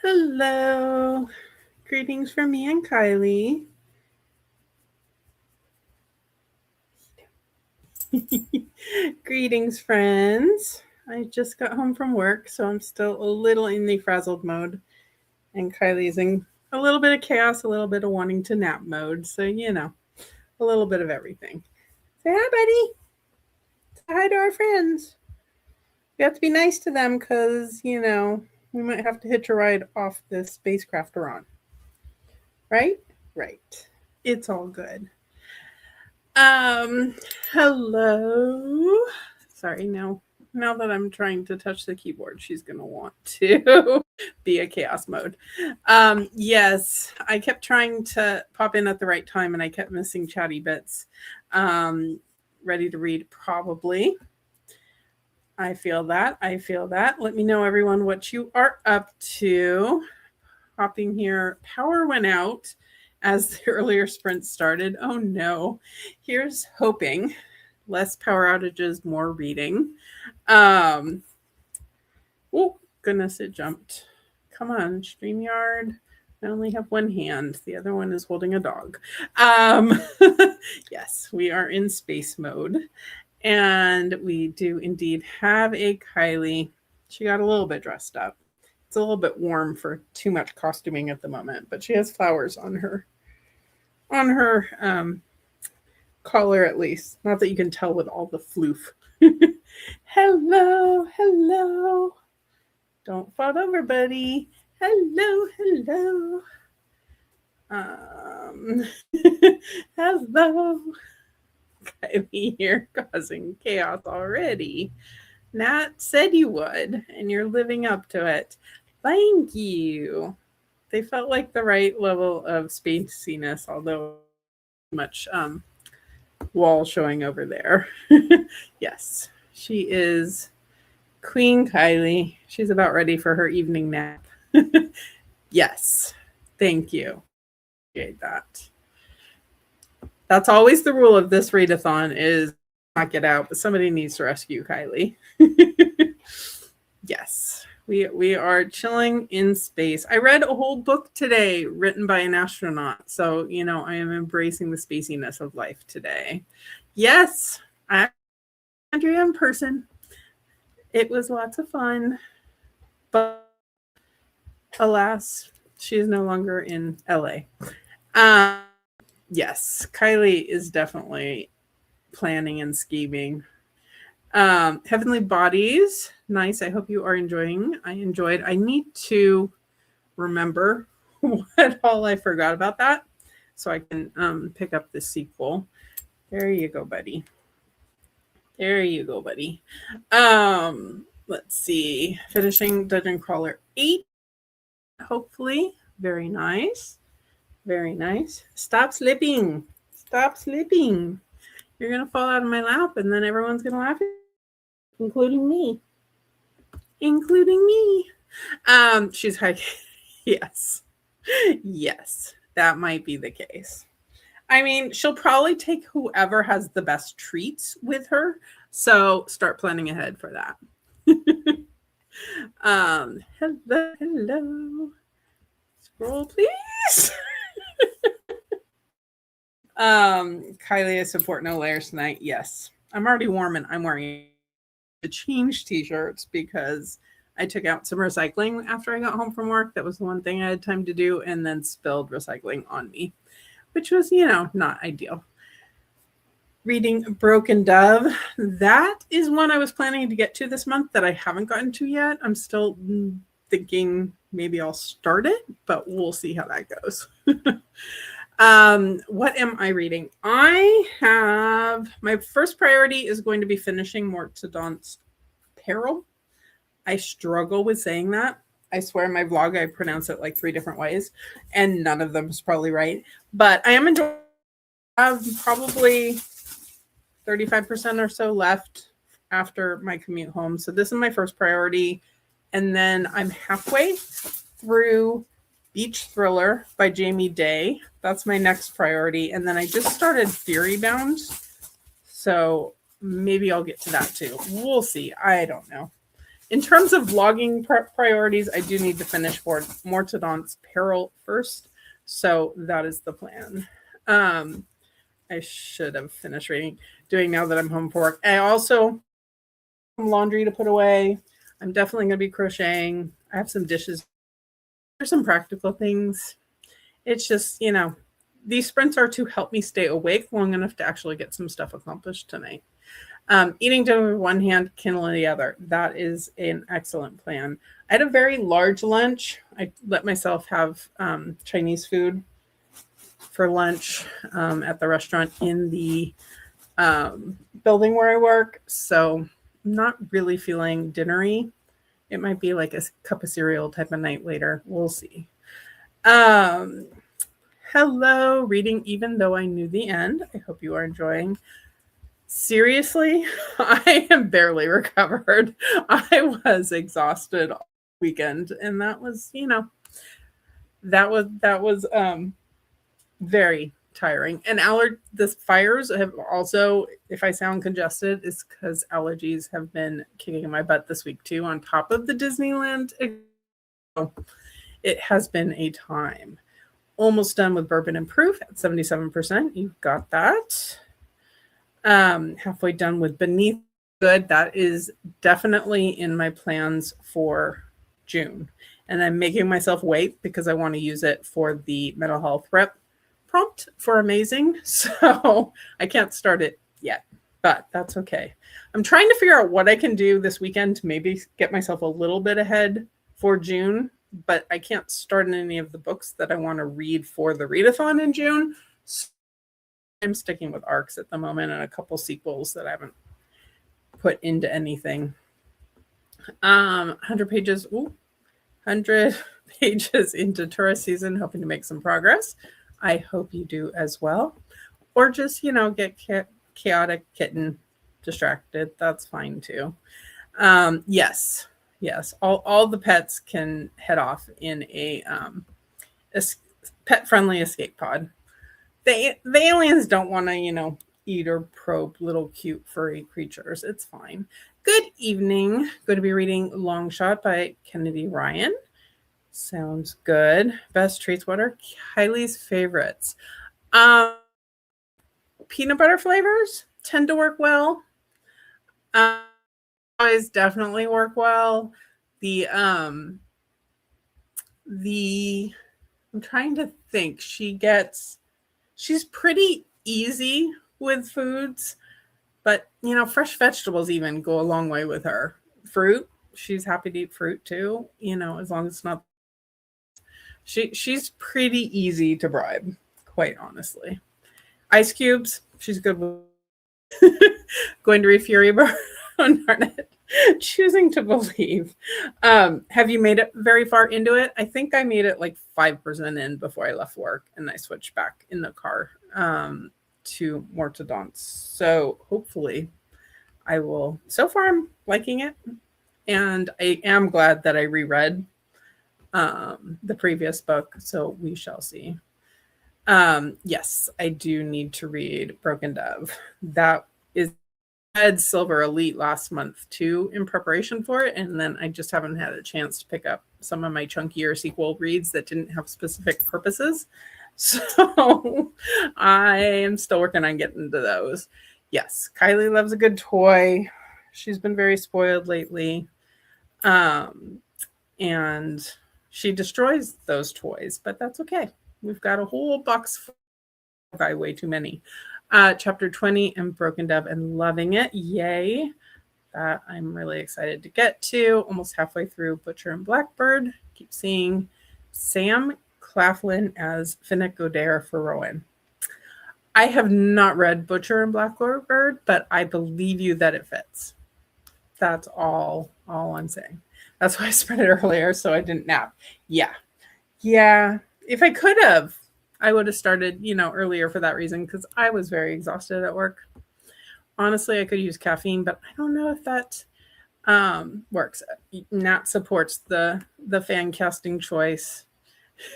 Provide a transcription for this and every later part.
Hello. Greetings from me and Kylie. Greetings, friends. I just got home from work, so I'm still a little in the frazzled mode. And Kylie's in a little bit of chaos, a little bit of wanting to nap mode. So, a little bit of everything. Say hi, buddy. Say hi to our friends. We have to be nice to them because, we might have to hitch a ride off this spacecraft we're on. Right? Right. It's all good. Um, Hello. Sorry, now that I'm trying to touch the keyboard, she's gonna want to be a chaos mode. Yes, I kept trying to pop in at the right time and I kept missing chatty bits. Um, Ready to read, probably. I feel that. I feel that. Let me know, everyone, what you are up to. Hopping here. Power went out as the earlier sprint started. Oh no. Here's hoping. Less power outages, more reading. Oh, goodness, it jumped. Come on, StreamYard. I only have one hand. The other one is holding a dog. Yes, we are in space mode. And we do indeed have a Kylie. She got a little bit dressed up. It's a little bit warm for too much costuming at the moment, but she has flowers on her collar, at least. Not that you can tell with all the floof. Hello, hello. Don't fall over, buddy. Hello, hello. Hello. Kylie here causing chaos already. Nat said you would, and you're living up to it. Thank you. They felt like the right level of spaciness, although much wall showing over there. Yes, she is Queen Kylie. She's about ready for her evening nap. Yes, thank you. Appreciate that. That's always the rule of this readathon is not get out, but somebody needs to rescue Kylie. Yes, we are chilling in space. I read a whole book today written by an astronaut. So, I am embracing the spaciness of life today. Yes, I Andrea in person. It was lots of fun. But alas, she is no longer in LA. Yes, Kylie is definitely planning and scheming. Heavenly Bodies, nice. I hope you are enjoying. I enjoyed. I need to remember what all I forgot about that so I can pick up the sequel. There you go, buddy. There you go, buddy. Let's see. Finishing Dungeon Crawler 8. Hopefully. Very nice. Very nice. Stop slipping. Stop slipping. You're going to fall out of my lap and then everyone's going to laugh at you, including me. Including me. She's hiking. Yes. Yes. That might be the case. I mean, she'll probably take whoever has the best treats with her. So start planning ahead for that. Hello. Scroll, please. Kylie, I support no layers tonight. Yes. I'm already warm and I'm wearing to change t-shirts because I took out some recycling after I got home from work. That was the one thing I had time to do, and then spilled recycling on me, which was, not ideal. Reading Broken Dove. That is one I was planning to get to this month that I haven't gotten to yet. I'm still thinking maybe I'll start it, but we'll see how that goes. What am I reading? My first priority is going to be finishing Mortadon's Peril. I struggle with saying that. I swear in my vlog I pronounce it like 3 different ways, and none of them is probably right. But I am enjoying. I have probably 35% or so left after my commute home. So this is my first priority. And then I'm halfway through Beach Thriller by Jamie Day. That's my next priority. And then I just started Fury Bound. So maybe I'll get to that too. We'll see. I don't know. In terms of vlogging priorities, I do need to finish Mortadon's Peril first. So that is the plan. I should have finished doing now that I'm home for work. I also have laundry to put away. I'm definitely going to be crocheting. I have some dishes. There's some practical things. It's just, these sprints are to help me stay awake long enough to actually get some stuff accomplished tonight. Eating dinner with one hand, kindling the other. That is an excellent plan. I had a very large lunch. I let myself have Chinese food for lunch at the restaurant in the building where I work. So I'm not really feeling dinnery. It might be like a cup of cereal type of night later. We'll see. Hello, reading even though I knew the end. I hope you are enjoying. Seriously, I am barely recovered. I was exhausted all weekend, and that was very tiring. And the fires have also, if I sound congested, it's because allergies have been kicking my butt this week too, on top of the Disneyland. It has been a time. Almost done with Bourbon and Proof at 77%. You've got that. Halfway done with Beneath Good. That is definitely in my plans for June. And I'm making myself wait because I want to use it for the mental health rep prompt for Amazing. So I can't start it yet, but that's okay. I'm trying to figure out what I can do this weekend to maybe get myself a little bit ahead for June, but I can't start in any of the books that I want to read for the readathon in June. So I'm sticking with arcs at the moment and a couple sequels that I haven't put into anything. 100 pages. 100 pages into tourist season, hoping to make some progress. I hope you do as well. Or just, get chaotic kitten distracted. That's fine too. Yes. All the pets can head off in a pet-friendly escape pod. The aliens don't want to, eat or probe little cute furry creatures. It's fine. Good evening. Going to be reading Long Shot by Kennedy Ryan. Sounds good. Best treats. What are Kylie's favorites? Peanut butter flavors tend to work well. Always definitely work well. I'm trying to think. She's pretty easy with foods, but fresh vegetables even go a long way with her. Fruit, she's happy to eat fruit too, as long as it's not. She's pretty easy to bribe, quite honestly. Ice cubes, she's good with. Going to read Fury Bar on Darnet. Choosing to believe. Have you made it very far into it? I think I made it like 5% in before I left work, and I switched back in the car to Mortadon's. So hopefully I will. So far I'm liking it, and I am glad that I reread the previous book, so we shall see. Yes, I do need to read Broken Dove. That is Ed Silver Elite last month too in preparation for it, and then I just haven't had a chance to pick up some of my chunkier sequel reads that didn't have specific purposes. So I am still working on getting to those. Yes, Kylie loves a good toy. She's been very spoiled lately. And she destroys those toys, but that's okay. We've got a whole box by way too many. Chapter 20 and Broken Dove and loving it. Yay. That I'm really excited to get to. Almost halfway through Butcher and Blackbird. Keep seeing Sam Claflin as Finnick Godair for Rowan. I have not read Butcher and Blackbird, but I believe you that it fits. That's all I'm saying. That's why I spread it earlier so I didn't nap. Yeah. If I could have, I would have started, earlier for that reason, because I was very exhausted at work. Honestly, I could use caffeine, but I don't know if that works. Nat supports the fan casting choice.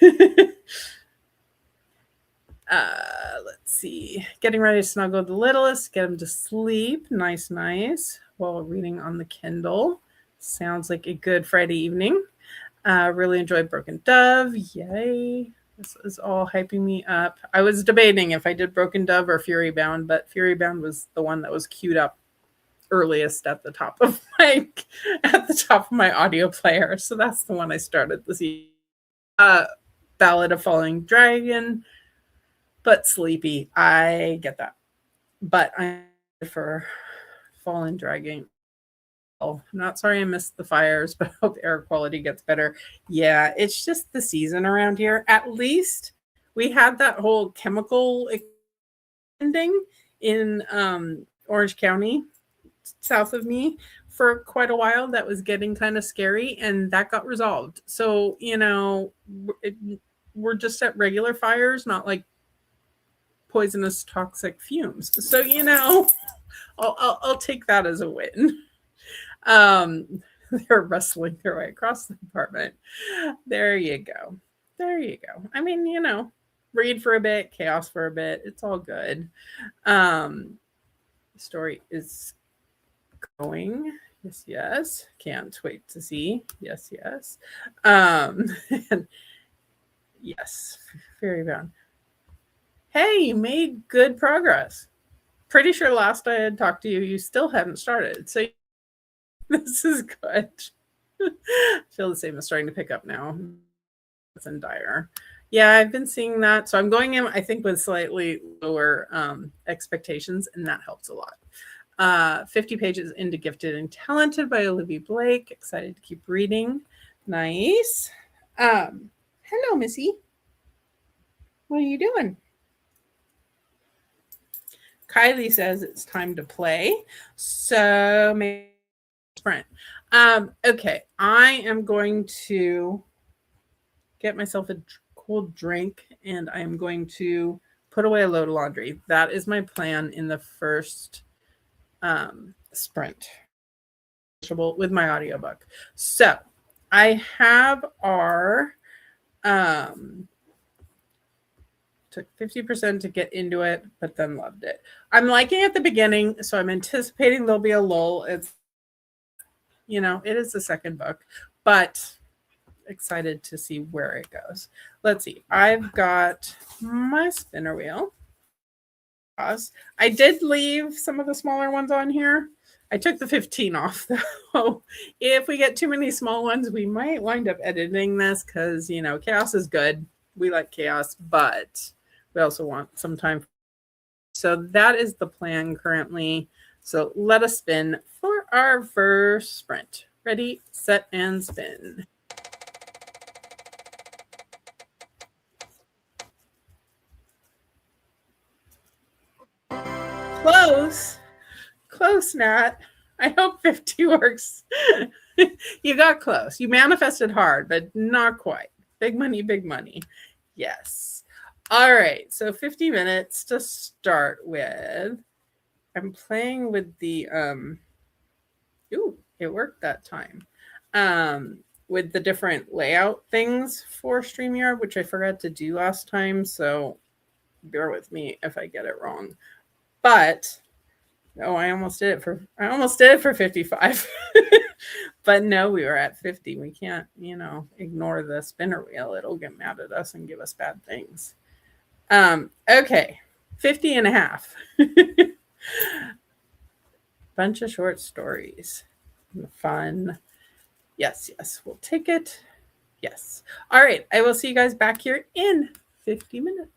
Let's see. Getting ready to snuggle the littlest, get him to sleep. Nice. While reading on the Kindle. Sounds like a good Friday evening. Really enjoyed Broken Dove. Yay. This is all hyping me up. I was debating if I did Broken Dove or Fury Bound, but Fury Bound was the one that was queued up earliest at the top of my audio player. So that's the one I started this evening. Ballad of Falling Dragon, but sleepy. I get that. But I'm for Fallen Dragon. Oh, I'm not sorry I missed the fires, but I hope air quality gets better. Yeah, it's just the season around here. At least we had that whole chemical ending in Orange County, south of me, for quite a while. That was getting kind of scary, and that got resolved. So, we're just at regular fires, not like poisonous toxic fumes. So, I'll take that as a win. They're wrestling their way across the apartment. There you go. There you go. I mean, read for a bit, chaos for a bit. It's all good. The story is going. Yes, yes. Can't wait to see. Yes, yes. And yes, very bound. Hey, you made good progress. Pretty sure last I had talked to you, you still hadn't started. So this is good. I feel the same as starting to pick up now. It's in dire. Yeah, I've been seeing that. So I'm going in, I think, with slightly lower expectations, and that helps a lot. 50 pages into Gifted and Talented by Olivia Blake. Excited to keep reading. Nice. Hello, Missy. What are you doing? Kylie says it's time to play. So maybe sprint. Okay, I am going to get myself a cold drink, and I am going to put away a load of laundry. That is my plan in the first sprint with my audiobook. So I have our took 50% to get into it, but then loved it. I'm liking it at the beginning, so I'm anticipating there'll be a lull. It's it is the second book, but excited to see where it goes. Let's see. I've got my spinner wheel. I did leave some of the smaller ones on here. I took the 15 off, though. If we get too many small ones, we might wind up editing this because, chaos is good. We like chaos, but we also want some time. So that is the plan currently. So let us spin for our first sprint. Ready, set, and spin. Close, Nat. I hope 50 works. You got close. You manifested hard, but not quite. Big money. Yes. All right. So 50 minutes to start with. I'm playing with the ooh, it worked that time. With the different layout things for StreamYard, which I forgot to do last time, so bear with me if I get it wrong. But I almost did it for 55. But no, we were at 50. We can't, ignore the spinner wheel. It'll get mad at us and give us bad things. Okay. 50 and a half. Bunch of short stories. Fun. Yes, we'll take it. Yes. All right. I will see you guys back here in 50 minutes.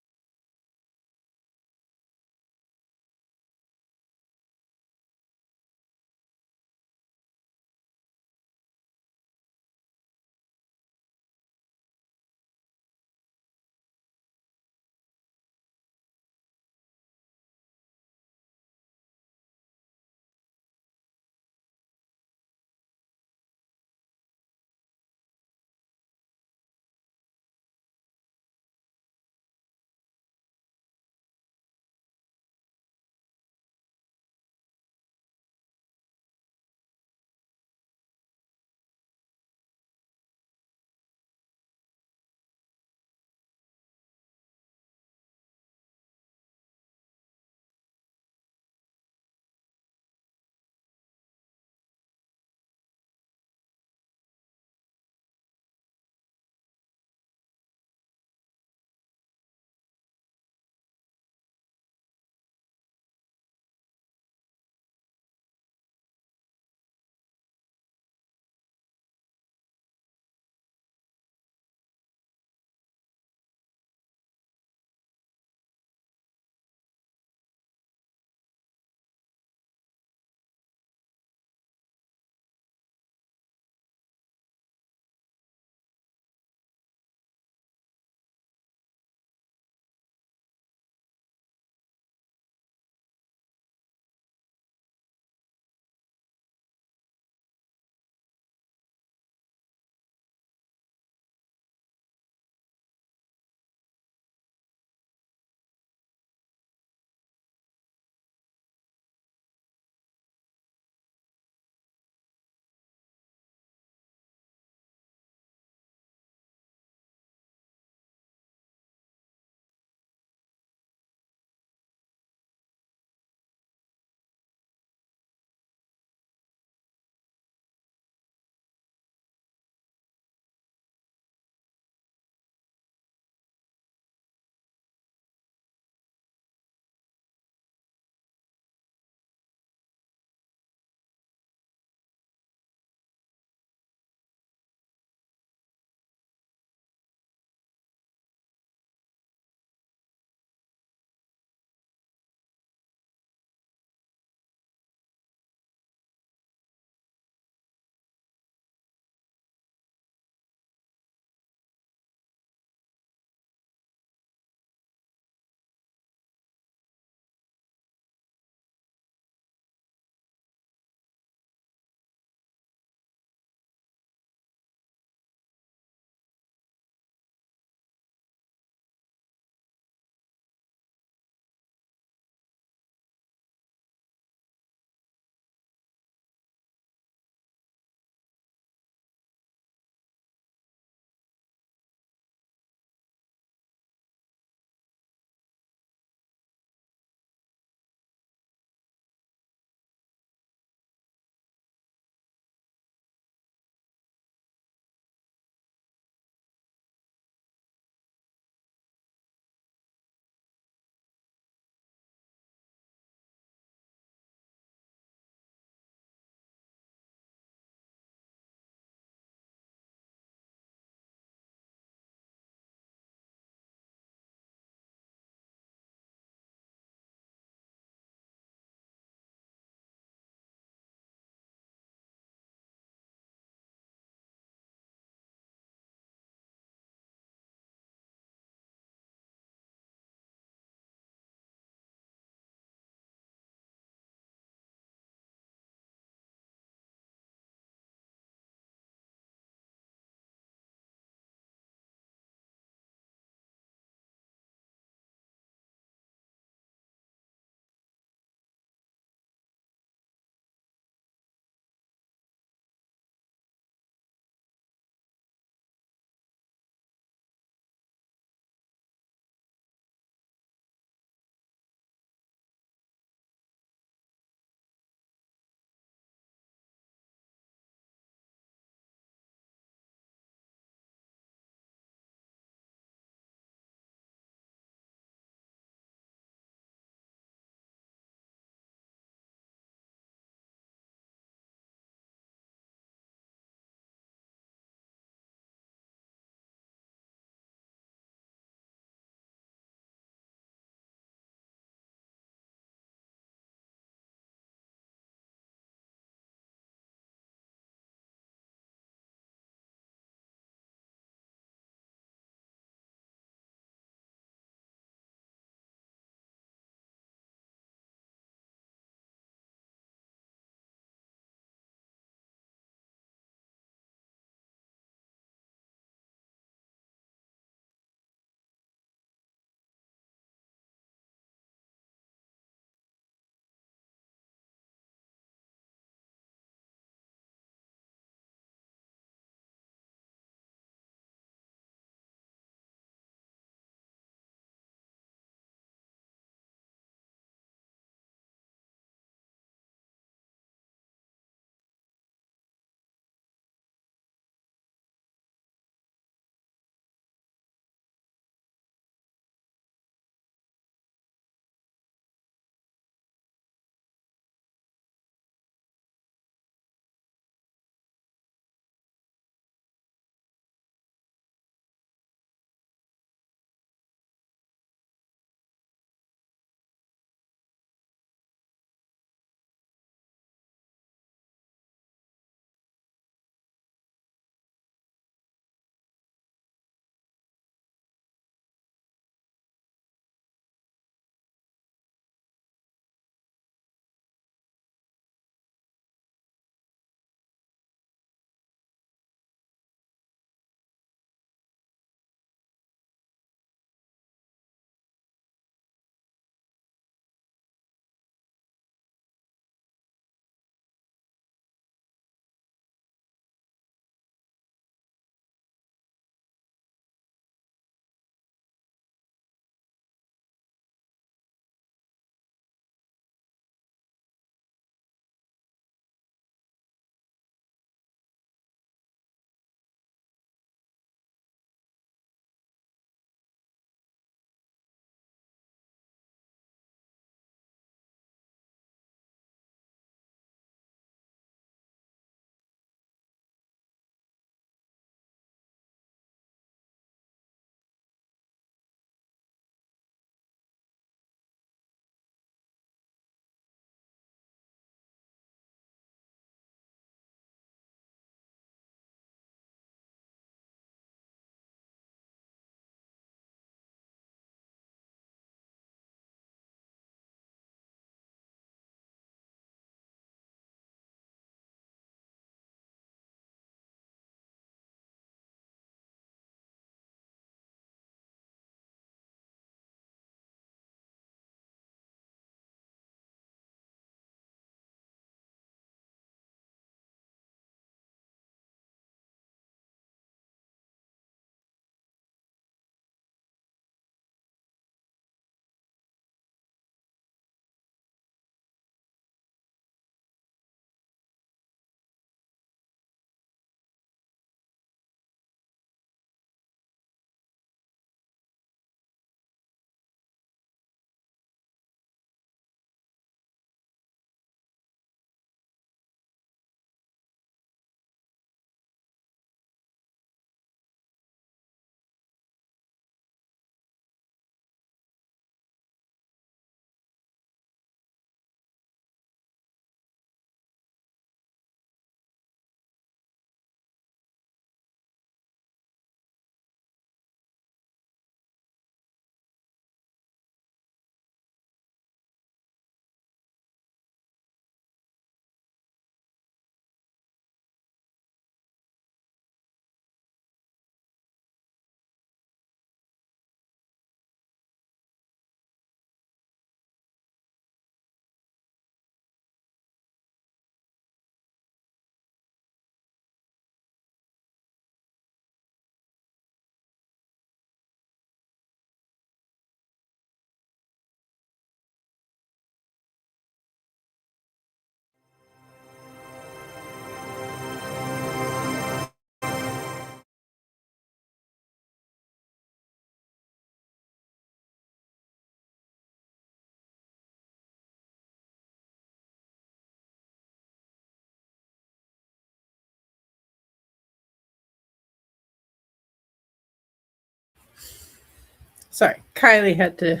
Sorry, Kylie had to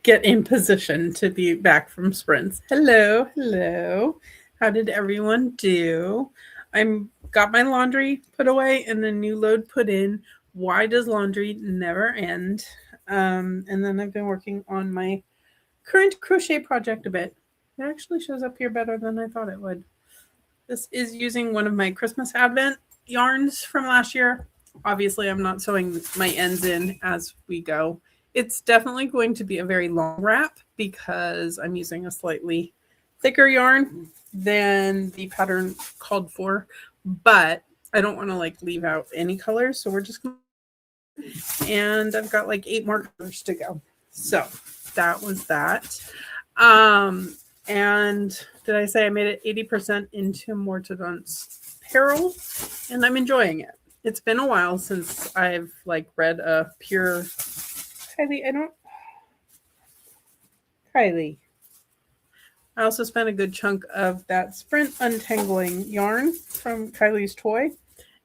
get in position to be back from sprints. Hello, hello. How did everyone do? I'm got my laundry put away and the new load put in. Why does laundry never end? And then I've been working on my current crochet project a bit. It actually shows up here better than I thought it would. This is using one of my Christmas Advent yarns from last year. Obviously, I'm not sewing my ends in as we go. It's definitely going to be a very long wrap because I'm using a slightly thicker yarn than the pattern called for, but I don't want to like leave out any colors. So we're just going to, and I've got like 8 more colors to go. So that was that. And did I say I made it 80% into Mortadon's Peril? And I'm enjoying it. It's been a while since I've like read a pure Kylie. I also spent a good chunk of that sprint untangling yarn from Kylie's toy.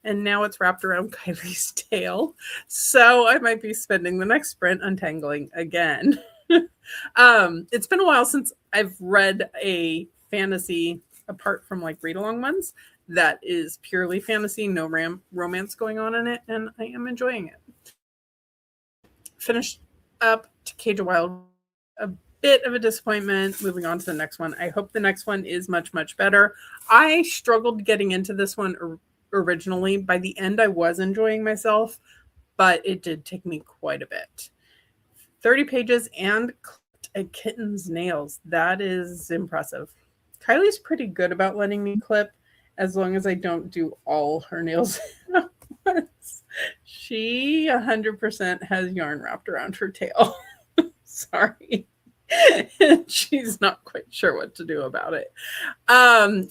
And now it's wrapped around Kylie's tail. So I might be spending the next sprint untangling again. It's been a while since I've read a fantasy apart from like read along ones that is purely fantasy, no romance going on in it, and I am enjoying it. Finished up to Cage of Wild, a bit of a disappointment. Moving on to the next one. I hope the next one is much, much better. I struggled getting into this one originally. By the end, I was enjoying myself, but it did take me quite a bit. 30 pages and clipped a kitten's nails. That is impressive. Kylie's pretty good about letting me clip as long as I don't do all her nails at once. She 100% has yarn wrapped around her tail. Sorry. She's not quite sure what to do about it.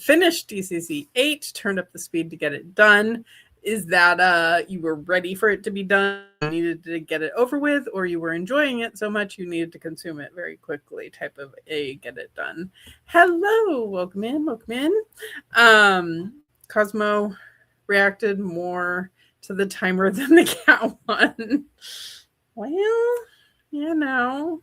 Finished DCC 8, turned up the speed to get it done. Is that you were ready for it to be done, you needed to get it over with, or you were enjoying it so much you needed to consume it very quickly type of a get it done? Hello, welcome in. Cosmo reacted more to the timer than the cat one. Well, you know,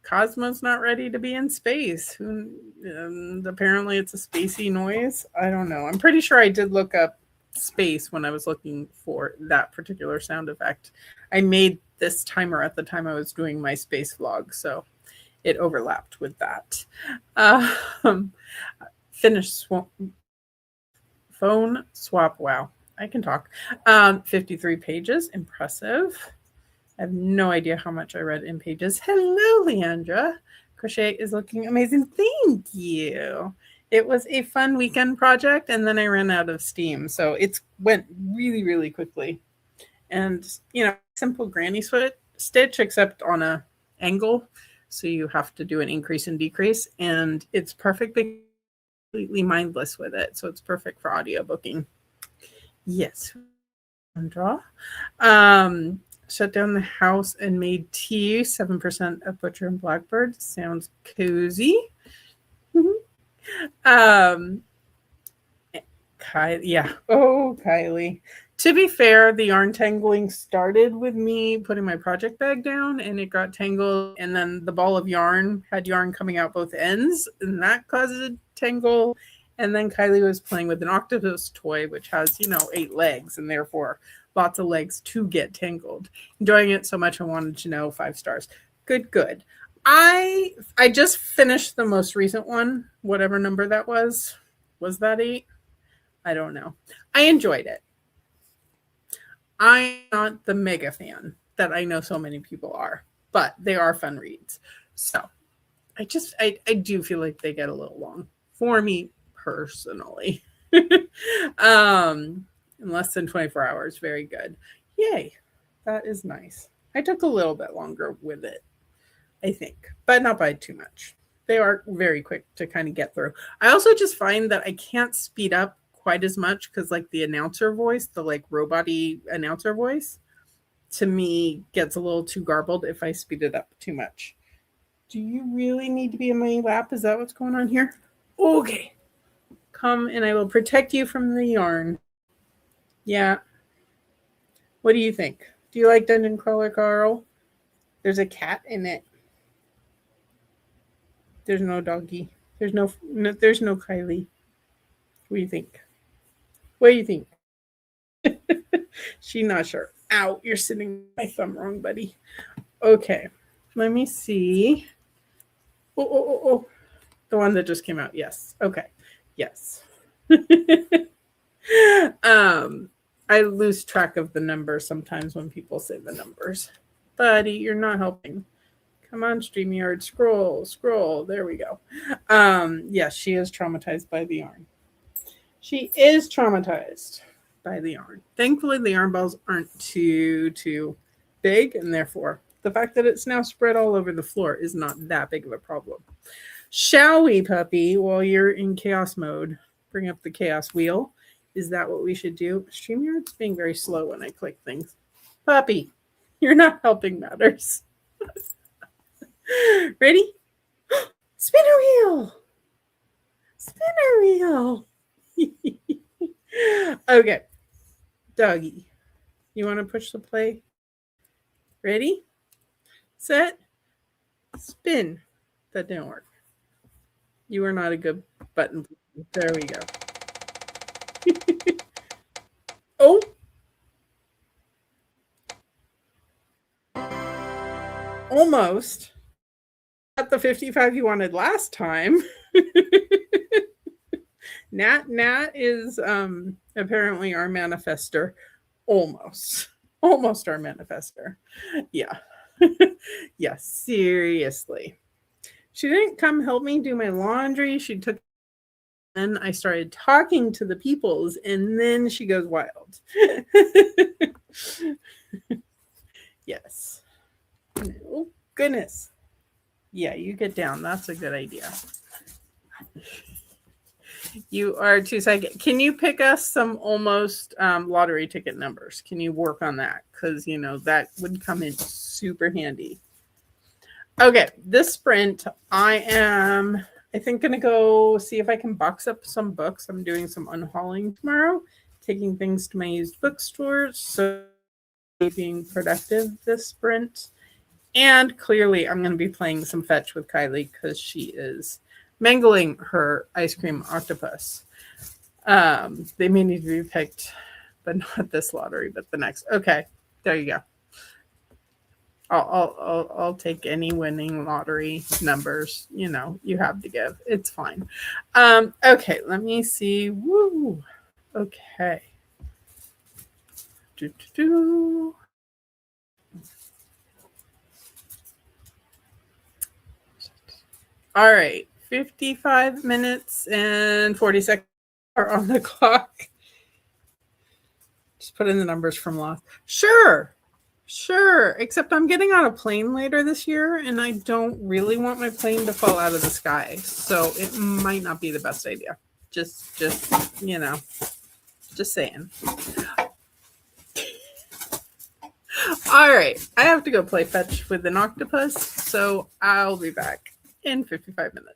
Cosmo's not ready to be in space. Apparently it's a spacey noise. I don't know. I'm pretty sure I did look up space when I was looking for that particular sound effect. I made this timer at the time I was doing my space vlog, so it overlapped with that. Finished phone swap. Wow, I can talk. 53 pages. Impressive. I have no idea how much I read in pages. Hello, Leandra. Crochet is looking amazing. Thank you. It was a fun weekend project, and then I ran out of steam. So it went really, really quickly. And, you know, simple granny stitch, except on a angle. So you have to do an increase and decrease. And it's perfect, completely mindless with it. So it's perfect for audiobooking. Yes. Draw. Shut down the house and made tea. 7% of Butcher and Blackbird. Sounds cozy. Kylie. To be fair, the yarn tangling started with me putting my project bag down and it got tangled, and then the ball of yarn had yarn coming out both ends, and that caused a tangle. And then Kylie was playing with an octopus toy, which has, 8 legs and therefore lots of legs to get tangled. Enjoying it so much I wanted to know 5 stars. Good. I just finished the most recent one, whatever number that was. Was that 8? I don't know. I enjoyed it. I'm not the mega fan that I know so many people are, but they are fun reads. So I do feel like they get a little long for me personally. In less than 24 hours. Very good. Yay. That is nice. I took a little bit longer with it, I think, but not by too much. They are very quick to kind of get through. I also just find that I can't speed up quite as much because like the announcer voice, the like robot-y announcer voice, to me gets a little too garbled if I speed it up too much. Do you really need to be in my lap? Is that what's going on here? Okay. Come and I will protect you from the yarn. Yeah. What do you think? Do you like Dungeon Crawler, Carl? There's a cat in it. There's no doggy. There's no Kylie. What do you think? What do you think? She not sure. Ow, you're sitting my thumb wrong, buddy. Okay. Let me see. Oh. The one that just came out. Yes. Okay. Yes. um, I lose track of the numbers sometimes when people say the numbers. Buddy, you're not helping. Come on, StreamYard. Scroll. There we go. Yes, she is traumatized by the yarn. She is traumatized by the yarn. Thankfully, the yarn balls aren't too big, and therefore, the fact that it's now spread all over the floor is not that big of a problem. Shall we, puppy, while you're in chaos mode, bring up the chaos wheel? Is that what we should do? StreamYard's being very slow when I click things. Puppy, you're not helping matters. Ready? Spinner wheel! Spinner wheel! Okay, doggy, you want to push the play? Ready? Set? Spin. That didn't work. You are not a good button. There we go. Oh! Almost. At the 55 you wanted last time. Nat is apparently our manifester. Almost our manifester. Yeah. Yeah, seriously. She didn't come help me do my laundry. She took, then I started talking to the peoples, and then she goes wild. Yes. Oh, goodness. Yeah, you get down. That's a good idea. You are too psychic. Can you pick us some almost lottery ticket numbers? Can you work on that? Because, that would come in super handy. Okay, this sprint, I think, going to go see if I can box up some books. I'm doing some unhauling tomorrow, taking things to my used bookstore. So being productive this sprint. And clearly, I'm going to be playing some fetch with Kylie because she is mangling her ice cream octopus. They may need to be picked, but not this lottery, but the next. Okay, there you go. I'll take any winning lottery numbers. You have to give. It's fine. Okay, let me see. Woo. Okay. All right, 55 minutes and 40 seconds are on the clock. Just put in the numbers from last. Sure, except I'm getting on a plane later this year, and I don't really want my plane to fall out of the sky, so it might not be the best idea. Just saying. All right, I have to go play fetch with an octopus, so I'll be back in 55 minutes.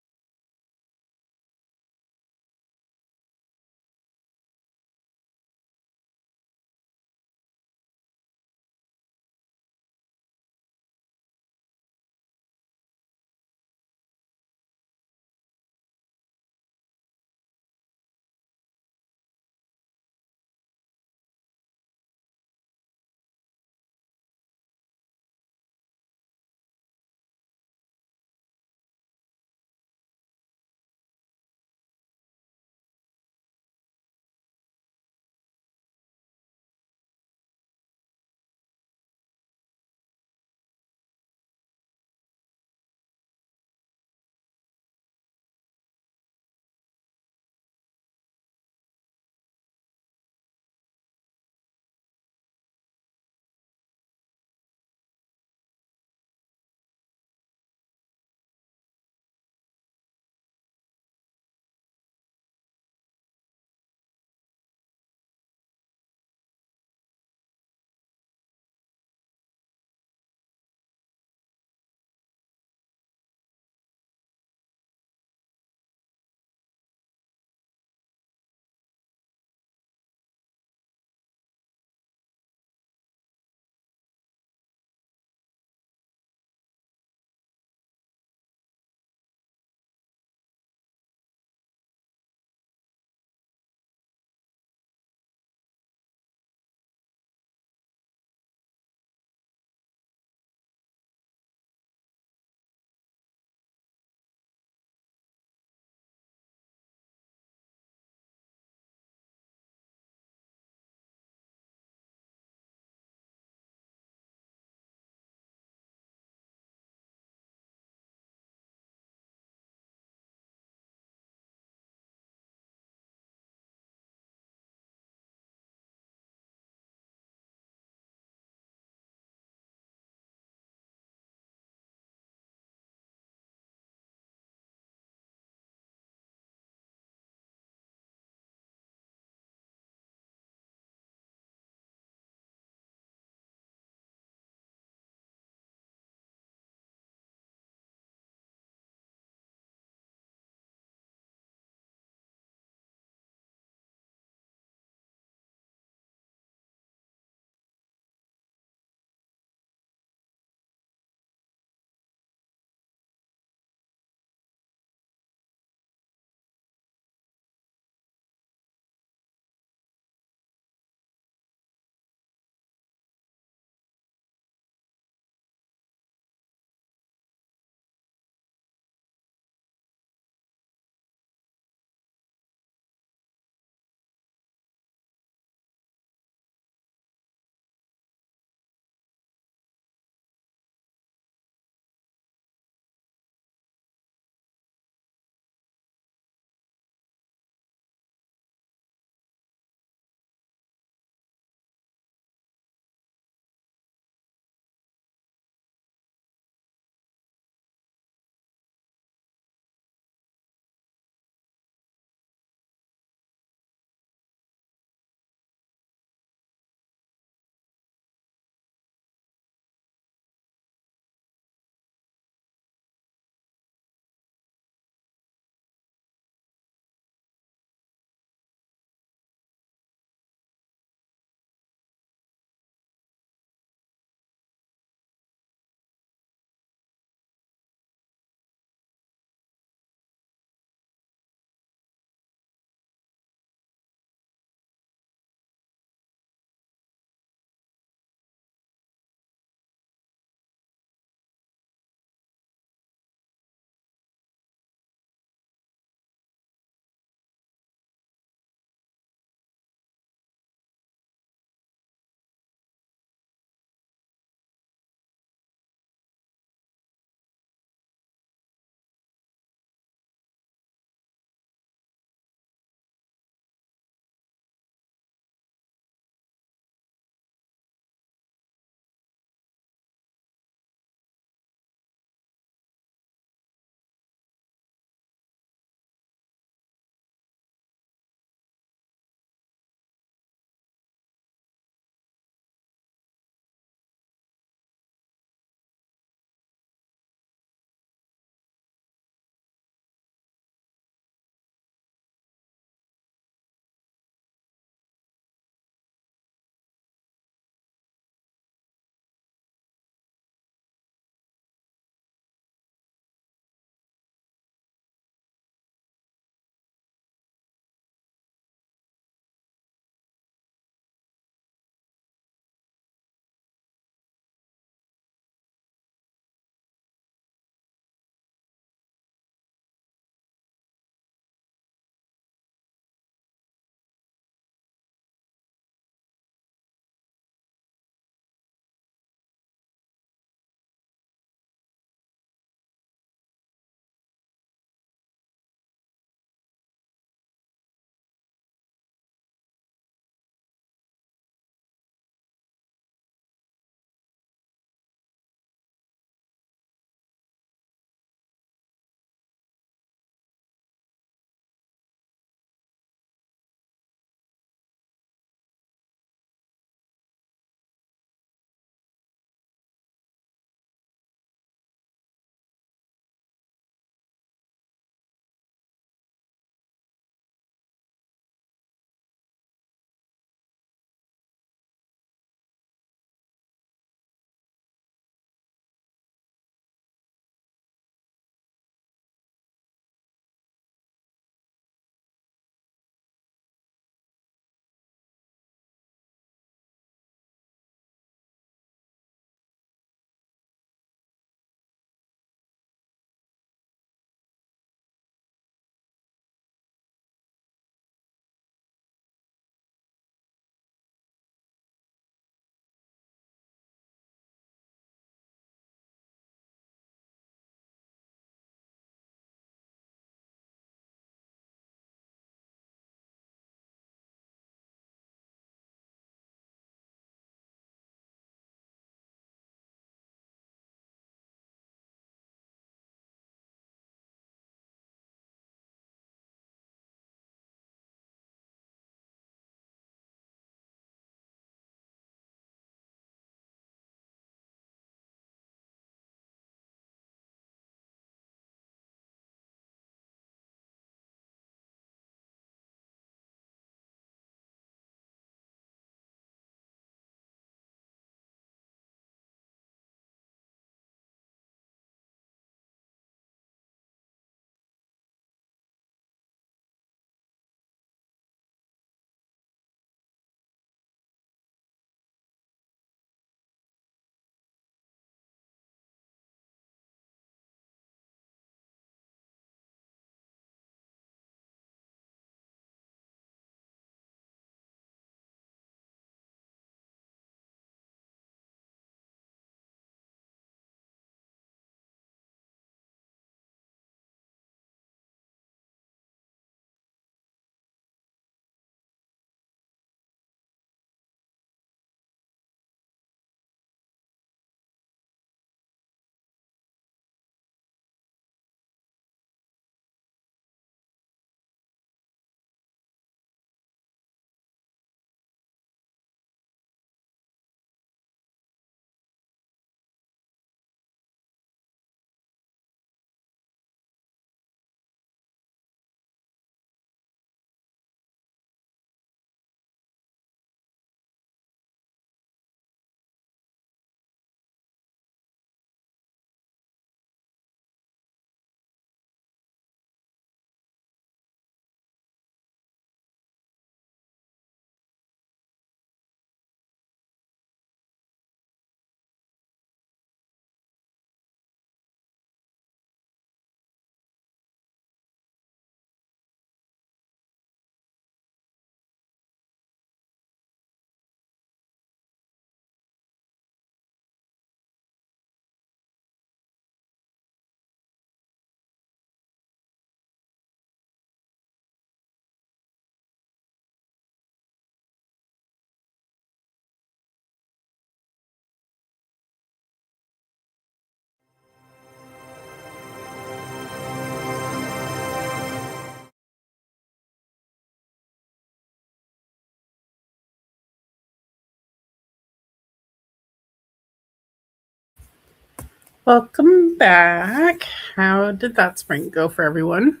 Welcome back. How did that spring go for everyone?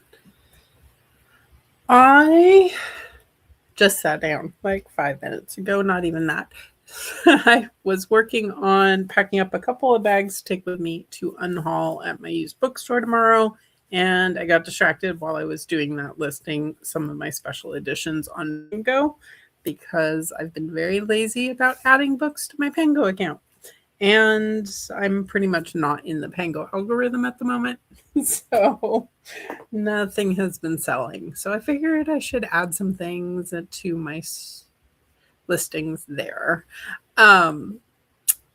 I just sat down like 5 minutes ago, not even that. I was working on packing up a couple of bags to take with me to unhaul at my used bookstore tomorrow. And I got distracted while I was doing that, listing some of my special editions on Pango because I've been very lazy about adding books to my Pango account. And I'm pretty much not in the Pango algorithm at the moment. So nothing has been selling. So I figured I should add some things to my listings there. Um,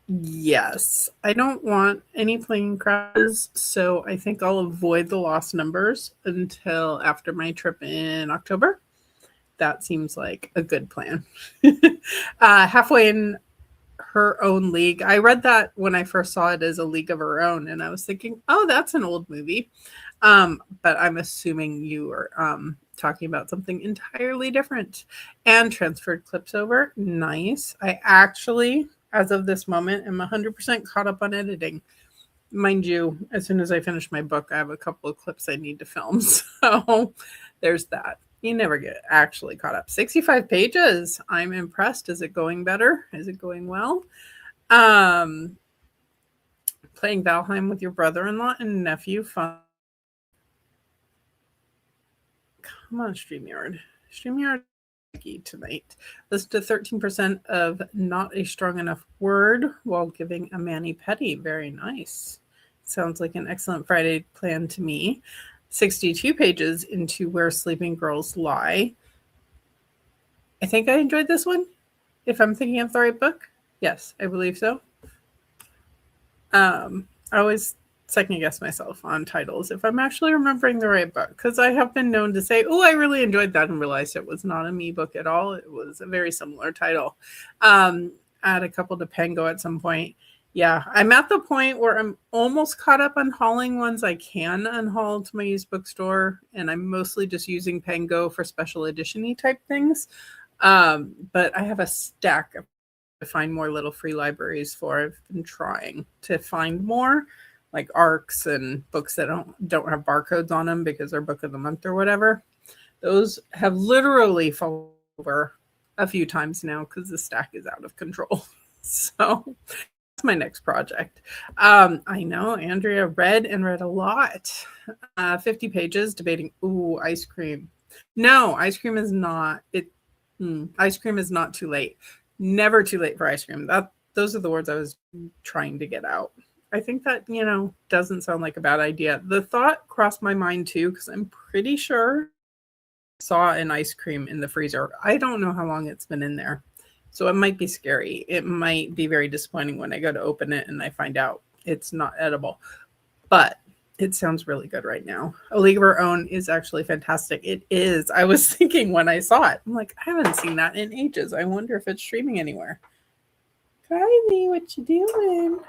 yes, I don't want any plane crashes. So I think I'll avoid the lost numbers until after my trip in October. That seems like a good plan. Halfway in her own league. I read that when I first saw it as a League of Her Own, and I was thinking, oh, that's an old movie. But I'm assuming you are talking about something entirely different. And transferred clips over. Nice. I actually, as of this moment, am 100% caught up on editing. Mind you, as soon as I finish my book, I have a couple of clips I need to film. So there's that. You never get actually caught up. 65 pages. I'm impressed. Is it going better? Is it going well? Playing Valheim with your brother-in-law and nephew. Fun. Come on, StreamYard. StreamYard tonight. Listen to 13% of Not a Strong Enough Word while giving a mani-pedi. Very nice. Sounds like an excellent Friday plan to me. 62 pages into Where Sleeping Girls Lie. I think I enjoyed this one. If I'm thinking of the right book. Yes, I believe so. I always second guess myself on titles if I'm actually remembering the right book, because I have been known to say, oh, I really enjoyed that, and realized it was not a me book at all. It was a very similar title. Add a couple to Pango at some point. Yeah, I'm at the point where I'm almost caught up on hauling ones I can unhaul to my used bookstore, and I'm mostly just using Pango for special edition-y type things. But I have a stack of to find more little free libraries for. I've been trying to find more like ARCs and books that don't have barcodes on them because they're book of the month or whatever. Those have literally fallen over a few times now because the stack is out of control. So that's my next project. I know Andrea read a lot. 50 pages debating. Ooh, ice cream. No, ice cream is not. Ice cream is not too late. Never too late for ice cream. Those are the words I was trying to get out. I think that, doesn't sound like a bad idea. The thought crossed my mind too, because I'm pretty sure I saw an ice cream in the freezer. I don't know how long it's been in there. So it might be scary. It might be very disappointing when I go to open it and I find out it's not edible. But it sounds really good right now. A League of Her Own is actually fantastic. It is. I was thinking when I saw it, I'm like, I haven't seen that in ages. I wonder if it's streaming anywhere. Kylie, what you doing?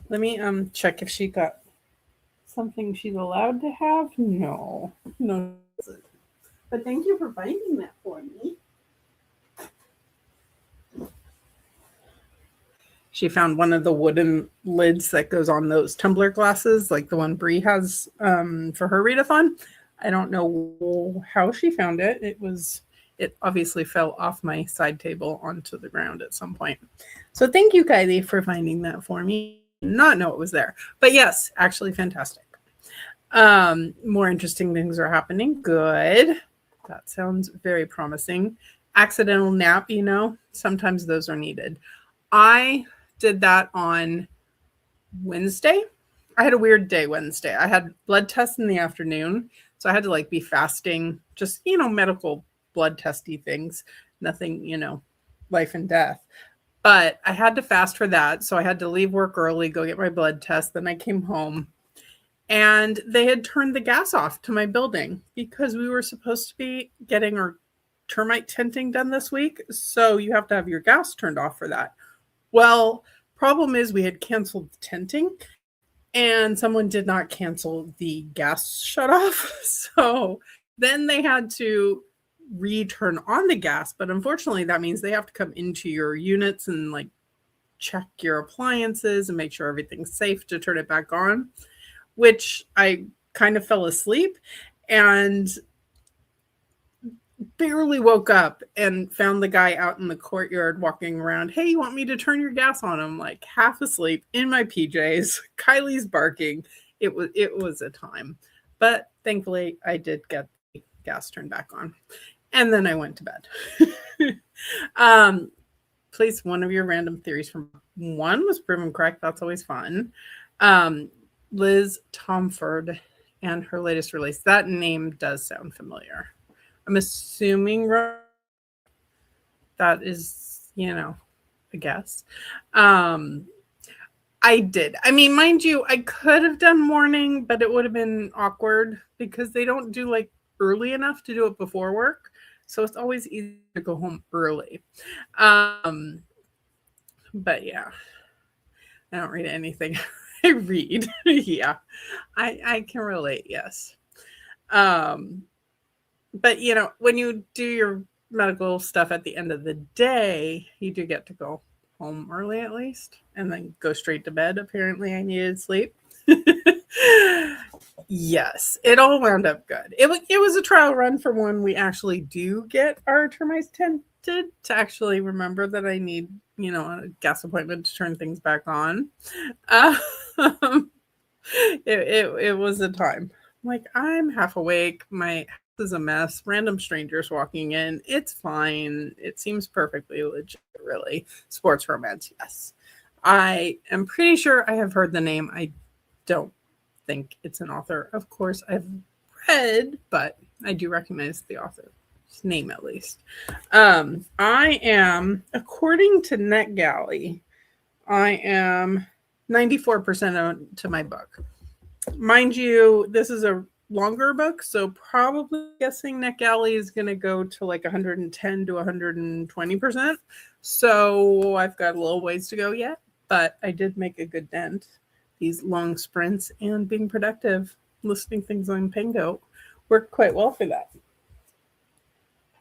Let me check if she got something she's allowed to have. No. But thank you for finding that for me. She found one of the wooden lids that goes on those tumbler glasses, like the one Brie has for her readathon. I don't know how she found it. It obviously fell off my side table onto the ground at some point. So thank you, Kylie, for finding that for me. Not know it was there. But yes, actually fantastic. More interesting things are happening. Good. That sounds very promising. Accidental nap, sometimes those are needed. I did that on Wednesday. I had a weird day Wednesday. I had blood tests in the afternoon. So I had to be fasting, just, medical blood testy things, nothing, life and death. But I had to fast for that. So I had to leave work early, go get my blood test. Then I came home and they had turned the gas off to my building because we were supposed to be getting our termite tenting done this week. So you have to have your gas turned off for that. Well, problem is we had canceled the tenting and someone did not cancel the gas shut off. So then they had to return on the gas. But unfortunately, that means they have to come into your units and check your appliances and make sure everything's safe to turn it back on, which I kind of fell asleep and barely woke up and found the guy out in the courtyard walking around. Hey, you want me to turn your gas on? I'm like half asleep in my PJs. Kylie's barking. It was a time, but thankfully I did get the gas turned back on, and then I went to bed. Place one of your random theories from one was proven correct. That's always fun. Liz Tomford and her latest release. That name does sound familiar. I'm assuming that is, a guess. I did. I mean, mind you, I could have done morning, but it would have been awkward because they don't do like early enough to do it before work. So it's always easy to go home early. But yeah, I don't read anything. I read. Yeah, I can relate. Yes. But when you do your medical stuff at the end of the day, you do get to go home early at least and then go straight to bed. Apparently I needed sleep. Yes, it all wound up good. It was a trial run for when we actually do get our termites tented, to actually remember that I need, a gas appointment to turn things back on. It was a time. Like, I'm half awake. My house is a mess. Random strangers walking in. It's fine. It seems perfectly legit, really. Sports romance, yes. I am pretty sure I have heard the name. I don't think it's an author. Of course, I've read, but I do recognize the author's name at least. I am, according to NetGalley, I am 94% to my book. Mind you, this is a longer book, so probably guessing NetGalley is going to go to like 110 to 120%. So I've got a little ways to go yet, but I did make a good dent. These long sprints and being productive, listing things on Pango worked quite well for that.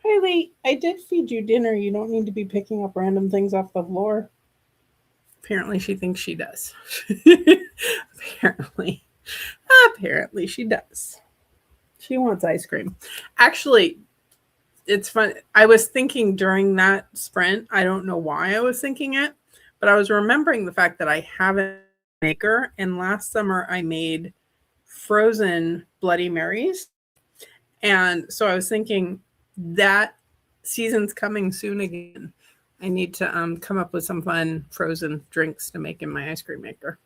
Hi, Lee. I did feed you dinner. You don't need to be picking up random things off the floor. Apparently she thinks she does. Apparently she does. She wants ice cream. Actually, it's fun. I was thinking during that sprint, I don't know why I was thinking it, but I was remembering the fact that I haven't maker, and last summer I made frozen Bloody Marys, and so I was thinking that season's coming soon again. I need to come up with some fun frozen drinks to make in my ice cream maker.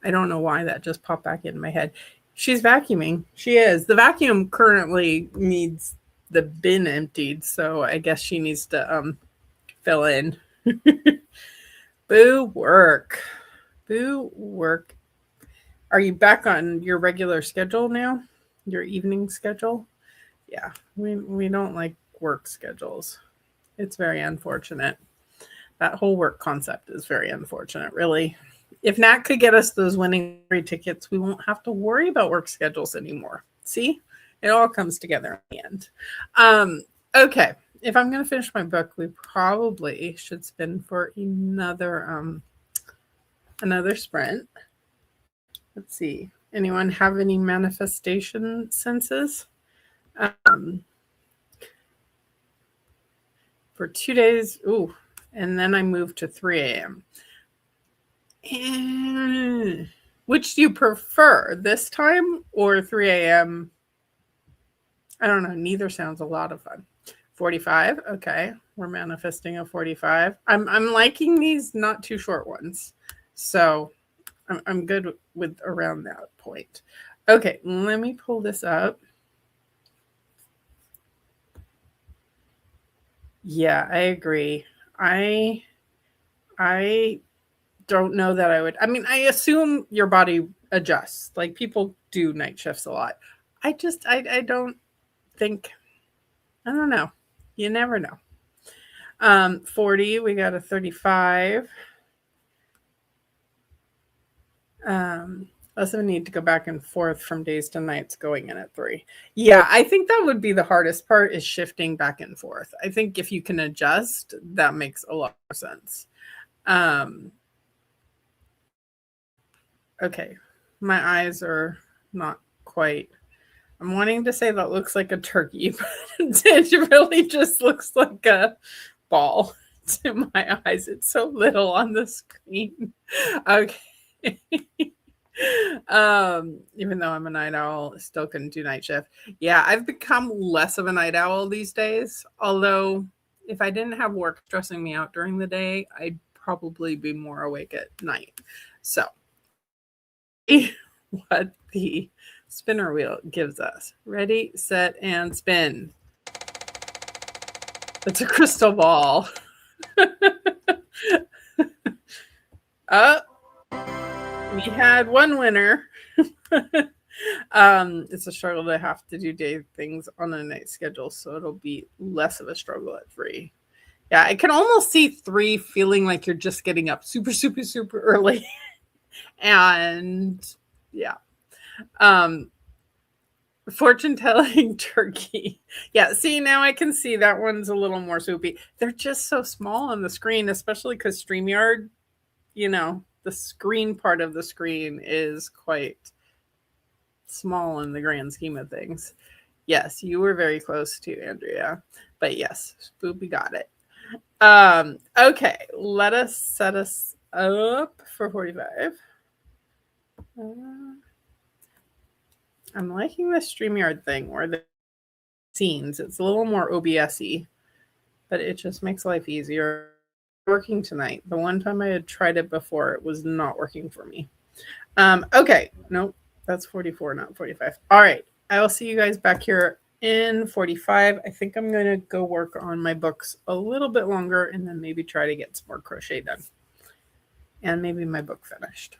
I don't know why that just popped back into my head. She's vacuuming. She is. The vacuum currently needs the bin emptied, so I guess she needs to fill in. Boo work. Boo work. Are you back on your regular schedule now? Your evening schedule? Yeah, we don't like work schedules. It's very unfortunate. That whole work concept is very unfortunate, really. If Nat could get us those winning free tickets, we won't have to worry about work schedules anymore. See? It all comes together in the end. Okay. If I'm going to finish my book, we probably should spin for another sprint. Let's see. Anyone have any manifestation senses? For 2 days. Ooh. And then I moved to 3 a.m. And which do you prefer, this time or 3 a.m.? I don't know. Neither sounds a lot of fun. 45. Okay. We're manifesting a 45. I'm liking these not too short ones. So I'm good with around that point. Okay. Let me pull this up. Yeah, I agree. I don't know that I would. I mean, I assume your body adjusts. Like, people do night shifts a lot. I don't think, I don't know. You never know. 40, we got a 35. Less of a need to go back and forth from days to nights going in at 3. Yeah, I think that would be the hardest part, is shifting back and forth. I think if you can adjust, that makes a lot of sense. Okay. My eyes are not quite. I'm wanting to say that looks like a turkey, but it really just looks like a ball to my eyes. It's so little on the screen. Okay. Even though I'm a night owl, still couldn't do night shift. Yeah, I've become less of a night owl these days. Although, if I didn't have work stressing me out during the day, I'd probably be more awake at night. So, what the spinner wheel gives us. Ready, set, and spin. It's a crystal ball. Oh, we had one winner. It's a struggle to have to do day things on a night schedule, so it'll be less of a struggle at 3. Yeah, I can almost see 3 feeling like you're just getting up super, super, super early. And yeah. Um, Fortune telling turkey. Yeah, see, now I can see that one's a little more soupy. They're just so small on the screen, especially because StreamYard, the screen part of the screen is quite small in the grand scheme of things. Yes, you were very close to Andrea, but yes, Spoopy got it. Okay, let us set us up for 45. I'm liking the StreamYard thing where the scenes, it's a little more OBS-y, but it just makes life easier. Working tonight. The one time I had tried it before, it was not working for me. Okay, nope, that's 44, not 45. All right, I will see you guys back here in 45. I think I'm going to go work on my books a little bit longer and then maybe try to get some more crochet done. And maybe my book finished.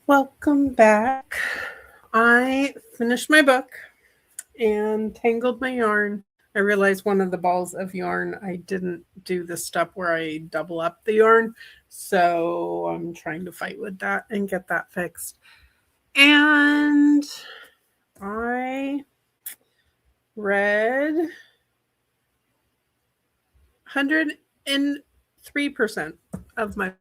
Welcome back. I finished my book and tangled my yarn. I realized one of the balls of yarn, I didn't do the step where I double up the yarn. So I'm trying to fight with that and get that fixed. And I read 103% of my.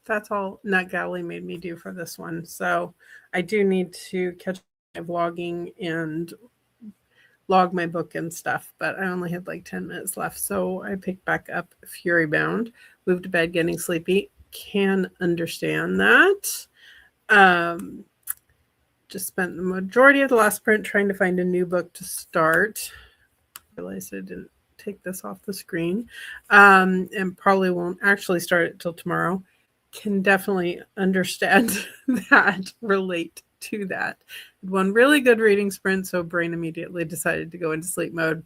That's all NetGalley made me do for this one. So I do need to catch my vlogging and log my book and stuff, but I only had like 10 minutes left. So I picked back up Fury Bound, moved to bed getting sleepy. Can understand that. Just spent the majority of the last sprint trying to find a new book to start. I realized I didn't take this off the screen, and probably won't actually start it till tomorrow. Can definitely understand that, relate to that. One really good reading sprint, so brain immediately decided to go into sleep mode.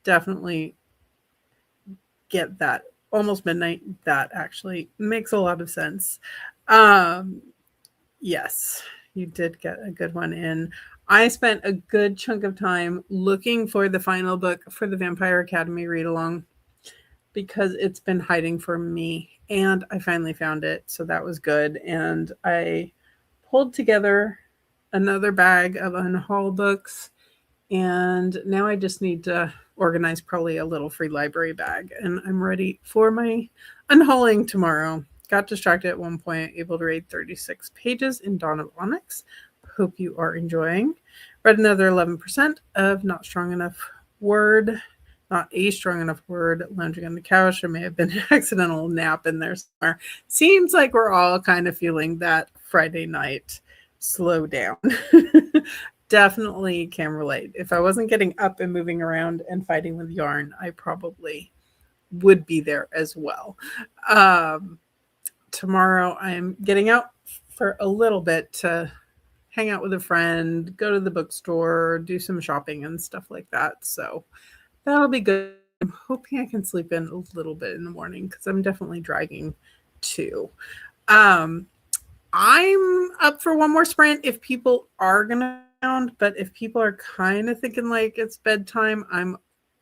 Definitely get that. Almost midnight, that actually makes a lot of sense. Yes, you did get a good one in. I spent a good chunk of time looking for the final book for the Vampire Academy read along because it's been hiding from me, and I finally found it, so that was good. And I pulled together another bag of unhaul books, and now I just need to organize probably a little free library bag, and I'm ready for my unhauling tomorrow. Got distracted at one point, able to read 36 pages in Dawn of Onyx. Hope you are enjoying. Read another 11% of Not Strong Enough Word. Not a strong enough word, lounging on the couch. There may have been an accidental nap in there somewhere. Seems like we're all kind of feeling that Friday night slow down. Definitely can relate. If I wasn't getting up and moving around and fighting with yarn, I probably would be there as well. Tomorrow I'm getting out for a little bit to hang out with a friend, go to the bookstore, do some shopping and stuff like that. So that'll be good. I'm hoping I can sleep in a little bit in the morning because I'm definitely dragging too. I'm up for one more sprint if people are going to sound, but if people are kind of thinking like it's bedtime, I'm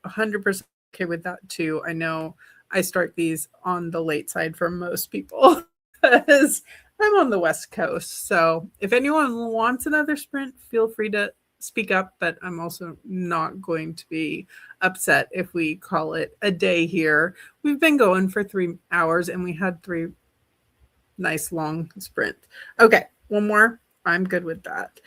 100% okay with that too. I know I start these on the late side for most people because I'm on the West Coast. So if anyone wants another sprint, feel free to speak up, but I'm also not going to be upset if we call it a day here. We've been going for 3 hours and we had 3 nice long sprint. Okay, one more. I'm good with that.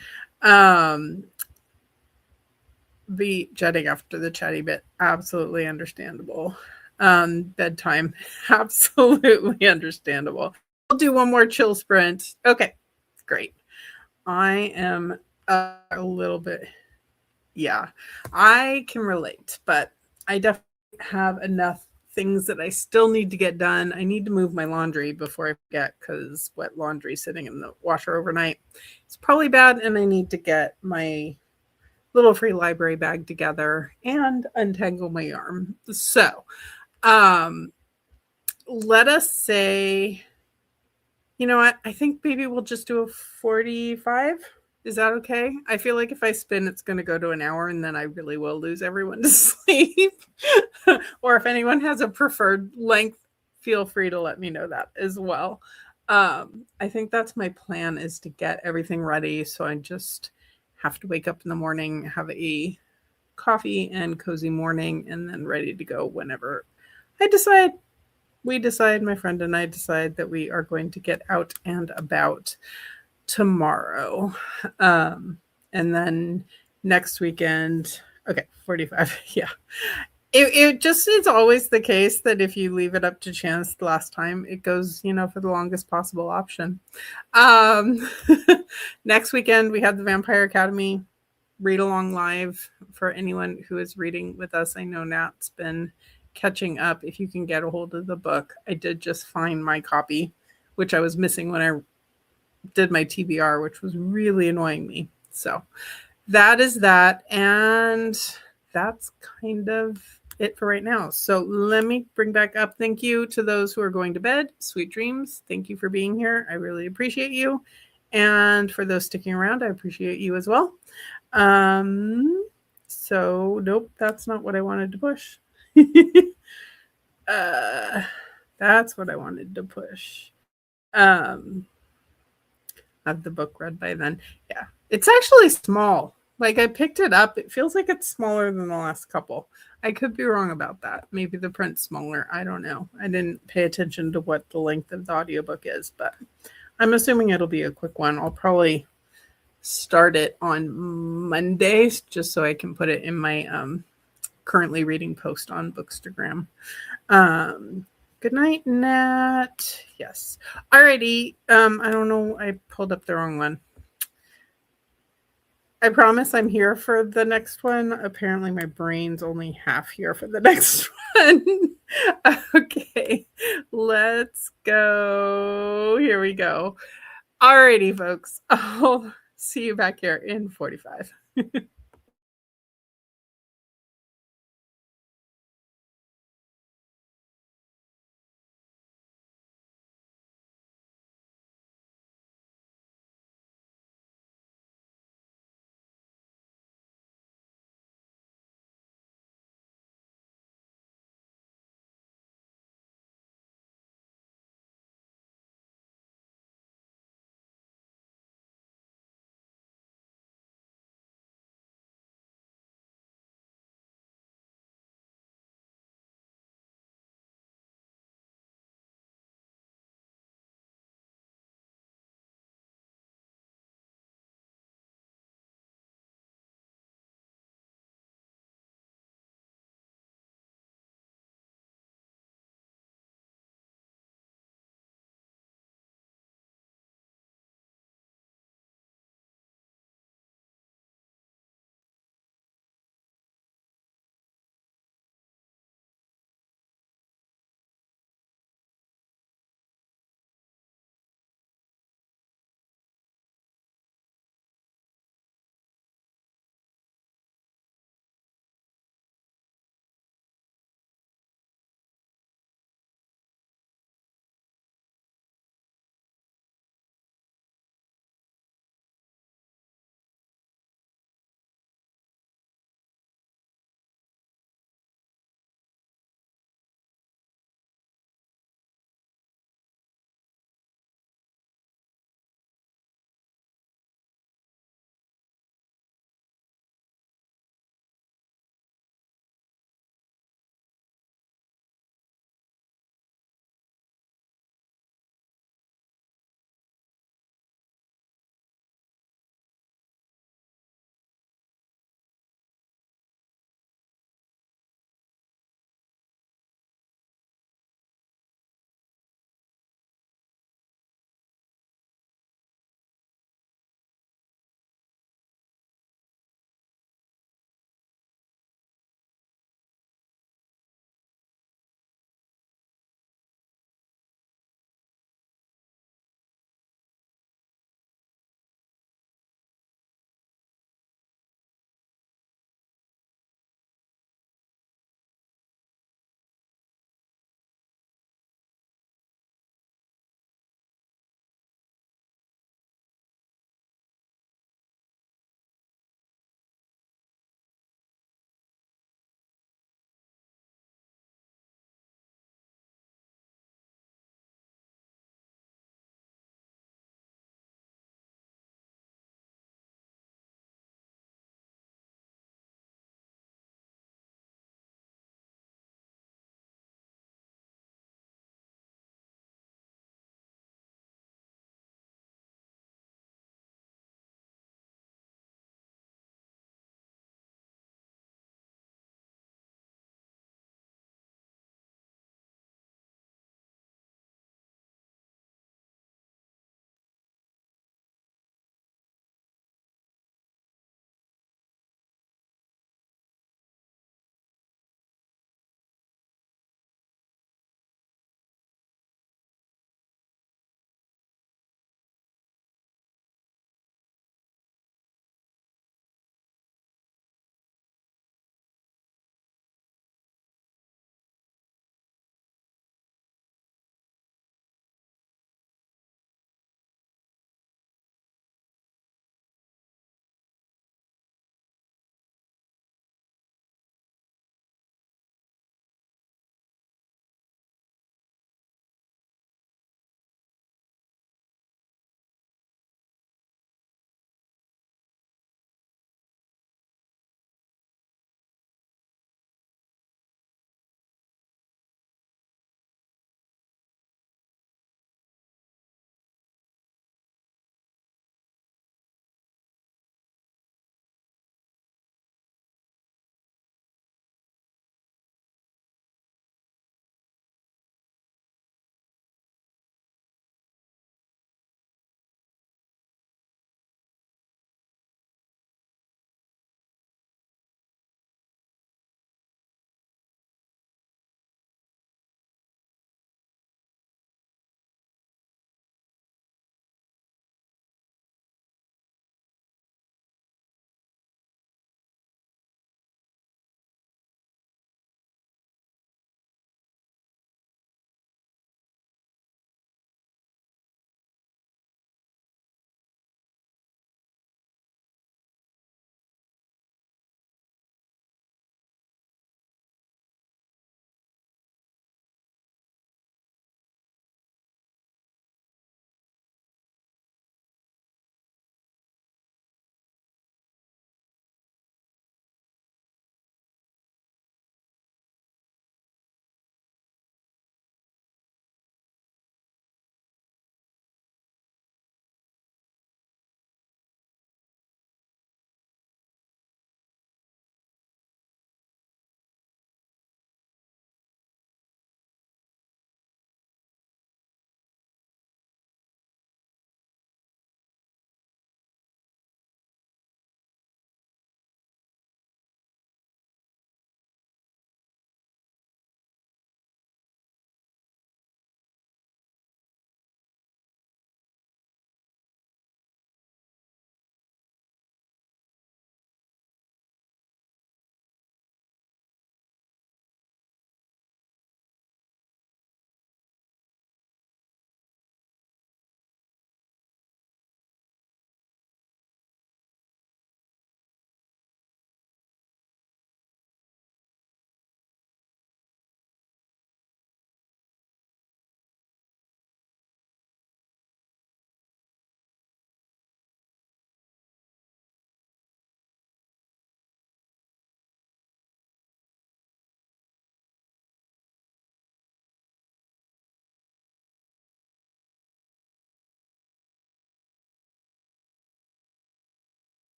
The jetting after the chatty bit, absolutely understandable. Bedtime, absolutely understandable. I'll do one more chill sprint. Okay, great. I am a little bit, yeah, I can relate, but I definitely have enough things that I still need to get done. I need to move my laundry before I forget because wet laundry sitting in the washer overnight is probably bad, and I need to get my little free library bag together and untangle my yarn. So let us say, you know what? I think maybe we'll just do a 45. Is that okay? I feel like if I spin, it's going to go to an hour and then I really will lose everyone to sleep. Or if anyone has a preferred length, feel free to let me know that as well. I think that's my plan, is to get everything ready. So I just have to wake up in the morning, have a coffee and cozy morning, and then ready to go whenever we decide, my friend and I decide that we are going to get out and about tomorrow. And then next weekend, okay, 45. Yeah. It just is always the case that if you leave it up to chance the last time, it goes, for the longest possible option. Next weekend, we have the Vampire Academy read along live for anyone who is reading with us. I know Nat's been catching up if you can get a hold of the book. I did just find my copy, which I was missing when I did my TBR, which was really annoying me. So that is that. And that's kind of it for right now. So let me bring back up. Thank you to those who are going to bed. Sweet dreams. Thank you for being here. I really appreciate you. And for those sticking around, I appreciate you as well. So nope, that's not what I wanted to push. uh, that's what I wanted to push. Um, have the book read by then. Yeah, it's actually small. Like I picked it up. It feels like it's smaller than the last couple. I could be wrong about that. Maybe the print's smaller. I don't know. I didn't pay attention to what the length of the audiobook is, but I'm assuming it'll be a quick one. I'll probably start it on Mondays just so I can put it in my currently reading post on Bookstagram. Good night, Nat. Yes. Alrighty. I don't know. I pulled up the wrong one. I promise I'm here for the next one. Apparently, my brain's only half here for the next one. Okay, let's go. Here we go. Alrighty, folks. I'll see you back here in 45.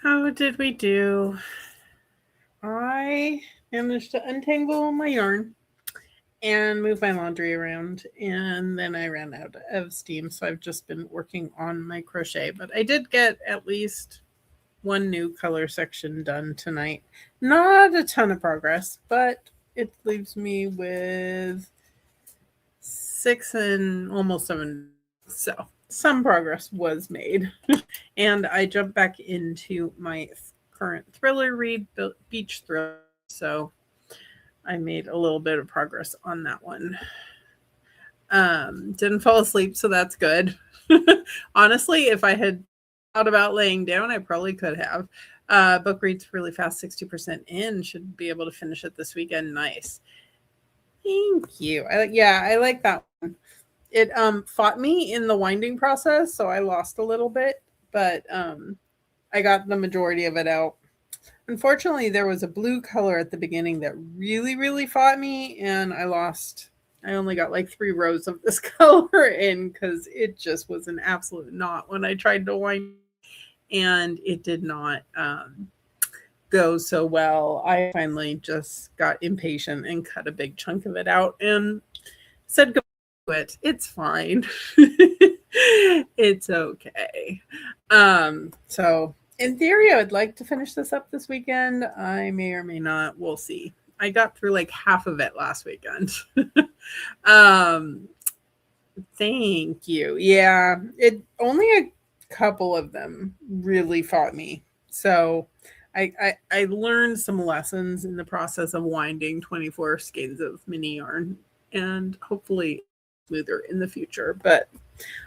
How did we do? I managed to untangle my yarn and move my laundry around, and then I ran out of steam, so I've just been working on my crochet. But I did get at least one new color section done tonight. Not a ton of progress, but it leaves me with 6 and almost 7. So some progress was made. And I jumped back into my current thriller read, Beach Thriller. So I made a little bit of progress on that one. Didn't fall asleep, so that's good. Honestly, if I had thought about laying down, I probably could have. Book reads really fast, 60% in. Should be able to finish it this weekend. Nice. Thank you. I like that one. It fought me in the winding process, so I lost a little bit, but I got the majority of it out. Unfortunately, there was a blue color at the beginning that really, really fought me, and I only got like 3 rows of this color in because it just was an absolute knot when I tried to wind, and it did not go so well. I finally just got impatient and cut a big chunk of it out and said goodbye to it. It's fine. It's okay. So in theory, I would like to finish this up this weekend. I may or may not. We'll see. I got through like half of it last weekend. Thank you. Yeah, it only a couple of them really fought me. So I learned some lessons in the process of winding 24 skeins of mini yarn, and hopefully smoother in the future. But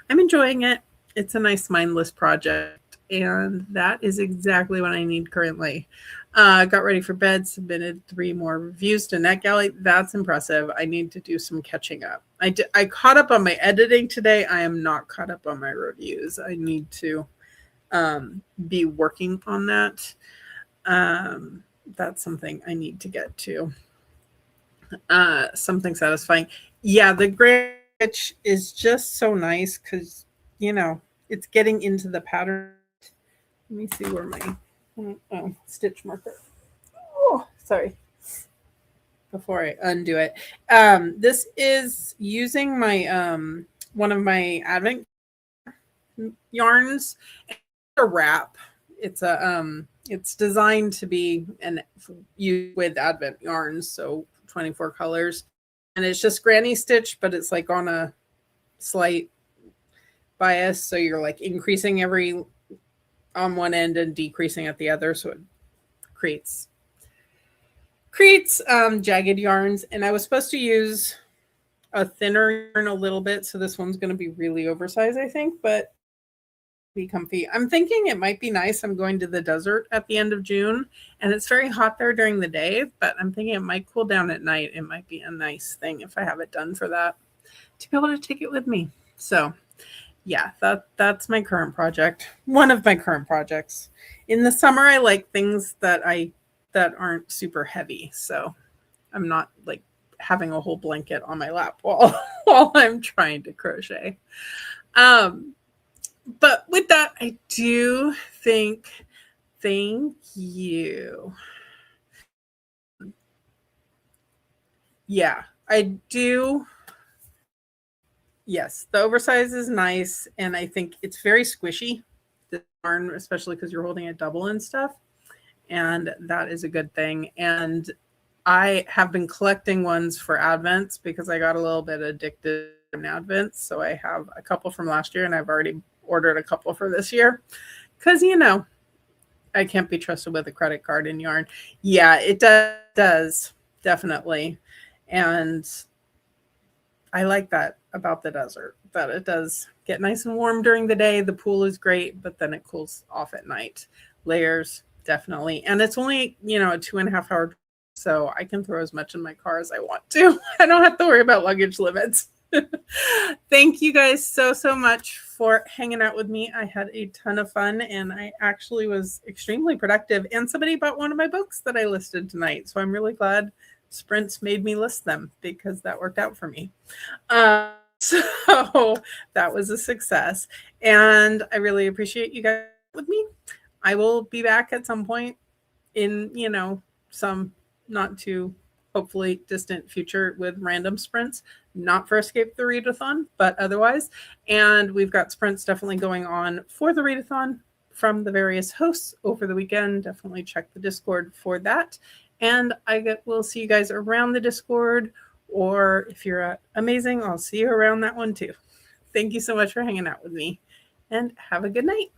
I'm enjoying it. It's a nice mindless project, and that is exactly what I need currently. Got ready for bed, submitted 3 more reviews to NetGalley. That's impressive. I need to do some catching up. I caught up on my editing today. I am not caught up on my reviews. I need to be working on that. That's something I need to get to. Something satisfying. Yeah, the gray stitch is just so nice because, it's getting into the pattern. Let me see where my stitch marker. Oh, sorry. Before I undo it. This is using my one of my Advent yarns. It's a wrap. It's designed to be used with Advent yarns, so 24 colors. And it's just granny stitch, but it's like on a slight bias, so you're like increasing every on one end and decreasing at the other, so it creates jagged yarns. And I was supposed to use a thinner yarn a little bit, so this one's going to be really oversized, I think, but be comfy. I'm thinking it might be nice. I'm going to the desert at the end of June, and it's very hot there during the day, but I'm thinking it might cool down at night. It might be a nice thing if I have it done for that, to be able to take it with me. So yeah, that's my current project. One of my current projects. In the summer, I like things that aren't super heavy. So I'm not like having a whole blanket on my lap while I'm trying to crochet. But with that, I do think, thank you. Yeah, I do. Yes, the oversize is nice, and I think it's very squishy, the yarn, especially because you're holding it double and stuff, and that is a good thing. And I have been collecting ones for Advents because I got a little bit addicted in Advents, so I have a couple from last year, and I've already ordered a couple for this year because I can't be trusted with a credit card in yarn. Yeah, it does definitely. And I like that about the desert, that it does get nice and warm during the day. The pool is great, but then it cools off at night. Layers, definitely. And it's only, a 2.5 hour, so I can throw as much in my car as I want to. I don't have to worry about luggage limits. Thank you guys so much for hanging out with me. I had a ton of fun, and I actually was extremely productive, and somebody bought one of my books that I listed tonight, so I'm really glad Sprints made me list them because that worked out for me. So that was a success, and I really appreciate you guys with me. I will be back at some point in, some not too hopefully distant future with random sprints, not for Escape the Readathon, but otherwise. And we've got sprints definitely going on for the Readathon from the various hosts over the weekend. Definitely check the Discord for that. And we'll see you guys around the Discord, or if you're at Amazing, I'll see you around that one too. Thank you so much for hanging out with me, and have a good night.